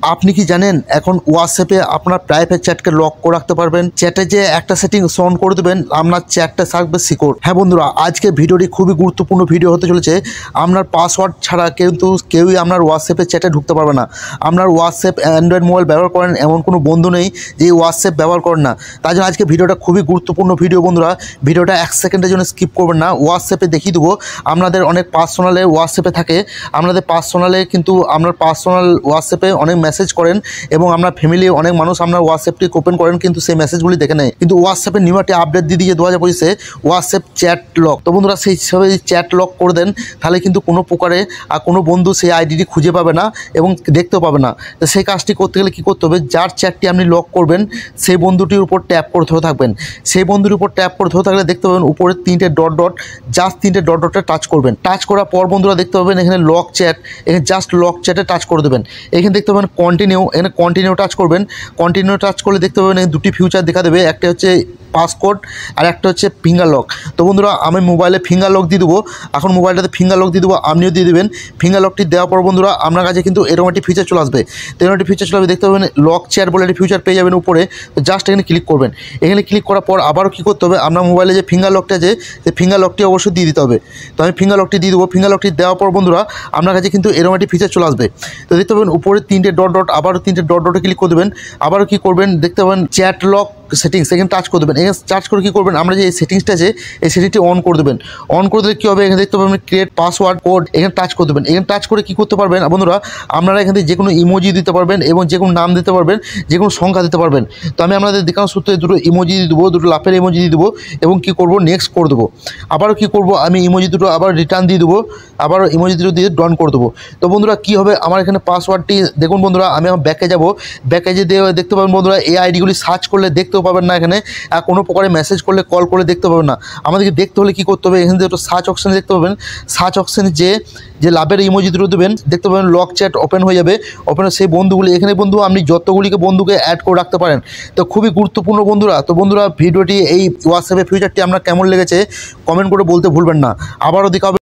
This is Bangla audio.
আপনি কি জানেন এখন হোয়াটসঅ্যাপে আপনার প্রাইভেট চ্যাটকে লক করে রাখতে পারবেন। চ্যাটে যে একটা সেটিংস অন করে দেবেন, আপনার চ্যাটটা থাকবে সিকিউর। হ্যাঁ বন্ধুরা, আজকে ভিডিওটি খুবই গুরুত্বপূর্ণ ভিডিও হতে চলেছে। আপনার পাসওয়ার্ড ছাড়া কিন্তু কেউই আপনার হোয়াটসঅ্যাপে চ্যাটে ঢুকতে পারবে না। আপনার হোয়াটসঅ্যাপ অ্যান্ড্রয়েড মোবাইল ব্যবহার করেন এমন কোনো বন্ধু নেই যে হোয়াটসঅ্যাপ ব্যবহার করেন না। তাই জন্য আজকে ভিডিওটা খুবই গুরুত্বপূর্ণ ভিডিও বন্ধুরা, ভিডিওটা 1 সেকেন্ডের জন্য স্কিপ করবেন না। হোয়াটসঅ্যাপে দেখিয়ে দেবো আপনাদের অনেক পার্সোনালে হোয়াটসঅ্যাপে থাকে, আপনাদের পার্সোনালে কিন্তু আপনার পার্সোনাল হোয়াটসঅ্যাপে অনেক মেসেজ করেন এবং আপনার ফ্যামিলি অনেক মানুষ আপনার হোয়াটসঅ্যাপটি ওপেন করেন কিন্তু সেই মেসেজগুলি দেখে নেয়। কিন্তু হোয়াটসঅ্যাপের নিউ একটা আপডেট দিয়ে দিয়ে 2025-এ হোয়াটসঅ্যাপ চ্যাট লক। তো বন্ধুরা সেই হিসাবে চ্যাট লক করে দেন, তাহলে কিন্তু কোনো প্রকারে আর কোনো বন্ধু সেই আইডিটি খুঁজে পাবে না এবং দেখতেও পাবে না। তো সেই কাজটি করতে গেলে কী করতে হবে, যার চ্যাটটি আপনি লক করবেন সেই বন্ধুটির উপর ট্যাপ করে ধরে থাকবেন। সেই বন্ধুর উপর ট্যাপ করে ধরে থাকলে দেখতে পাবেন উপরে 3টে ডট ডট, জাস্ট 3টে ডট ডটে টাচ করবেন। টাচ করার পর বন্ধুরা দেখতে পাবেন এখানে লক চ্যাট, এখানে জাস্ট লক চ্যাটে টাচ করে দেবেন। এখানে দেখতে পাবেন কন্টিনিউ, এখানে কন্টিনিউ টাচ করবেন। কন্টিনিউ টাচ করলে দেখতে পাবেন এখানে দুটি ফিউচার দেখা দেবে, একটা হচ্ছে পাসকোড আর একটা হচ্ছে ফিঙ্গার লক। তো বন্ধুরা আমি মোবাইলে ফিঙ্গার লক দিয়ে দেবো, এখন মোবাইলটাতে ফিঙ্গার লক দিয়ে দেবো, আপনিও দিয়ে দেবেন। ফিঙ্গার লকটি দেওয়ার পর বন্ধুরা আপনার কাছে কিন্তু এরকম একটি ফিচার চলে আসবে। তো এরকম একটি ফিচার চলে আসবে, দেখতে পাবেন লক চ্যাট বলে একটি ফিচার পেয়ে যাবেন উপরে। তো জাস্ট এখানে ক্লিক করবেন। এখানে ক্লিক করার পর আবারও কী করতে হবে, আপনার মোবাইলে যে ফিঙ্গার লকটা আছে সেই ফিঙ্গার লকটি অবশ্যই দিয়ে দিতে হবে। তো আমি ফিঙ্গার লকটি দিয়ে দেবো। ফিঙ্গার লকটি দেওয়ার পর বন্ধুরা আপনার কাছে কিন্তু এরকম একটি ফিচার চলে আসবে। তো দেখতে পাবেন উপরে 3টে ডট ডট, আবারও 3টে ডট ডটে ক্লিক করে দেবেন। আবারও কী করবেন, দেখতে পাবেন চ্যাট লক সেটিংস, এখানে টাচ করে দেবেন। এখানে টাচ করে কী করবেন, আমরা যে এই সেটিংসটা আছে এই সেটিংটি অন করে দেবেন। অন করে দিলে কী হবে, এখানে দেখতে পাবেন ক্রিয়েট পাসওয়ার্ড কোড, এখানে টাচ করে দেবেন। এখানে টাচ করে কী করতে পারবেন বন্ধুরা, আপনারা এখান থেকে যে কোনো ইমোজি দিতে পারবেন এবং যে কোনো নাম দিতে পারবেন, যে কোনো সংখ্যা দিতে পারবেন। তো আমি আপনাদের দেখানোর সূত্রে দুটো ইমোজি দিয়ে দেবো, দুটো লাফের ইমোজি দিয়ে দেবো এবং কী করবো নেক্সট করে দেবো। আবারও কী করবো, আমি ইমোজি দুটো আবার রিটার্ন দিয়ে দেবো, আবারও ইমোজি দুটো দিয়ে ডন করে দেবো। তো বন্ধুরা কী হবে, আমার এখানে পাসওয়ার্ডটি দেখুন বন্ধুরা, আমি আমার ব্যাকে যাব, ব্যাকে যে দেখতে পাবেন বন্ধুরা এই আইডিগুলি সার্চ করলে দেখতেও পাবেন না, এখানে কোনো প্রকারে মেসেজ করলে কল করে দেখতে পাবেন না। আমাদেরকে দেখতে হলে কী করতে হবে, এখানে একটু সার্চ অপশানে দেখতে পাবেন, সার্চ অপশানে যে লাভের ইমোজি দুটো দেবেন, দেখতে পাবেন লক চ্যাট ওপেন হয়ে যাবে। ওপেন সেই বন্ধুগুলি এখানে বন্ধু আপনি যতগুলিকে বন্ধুকে অ্যাড করে রাখতে পারেন। তো খুবই গুরুত্বপূর্ণ বন্ধুরা। তো বন্ধুরা ভিডিওটি এই হোয়াটসঅ্যাপের ফিচারটি আপনার কেমন লেগেছে কমেন্ট করে বলতে ভুলবেন না। আবারও দেখা হবে।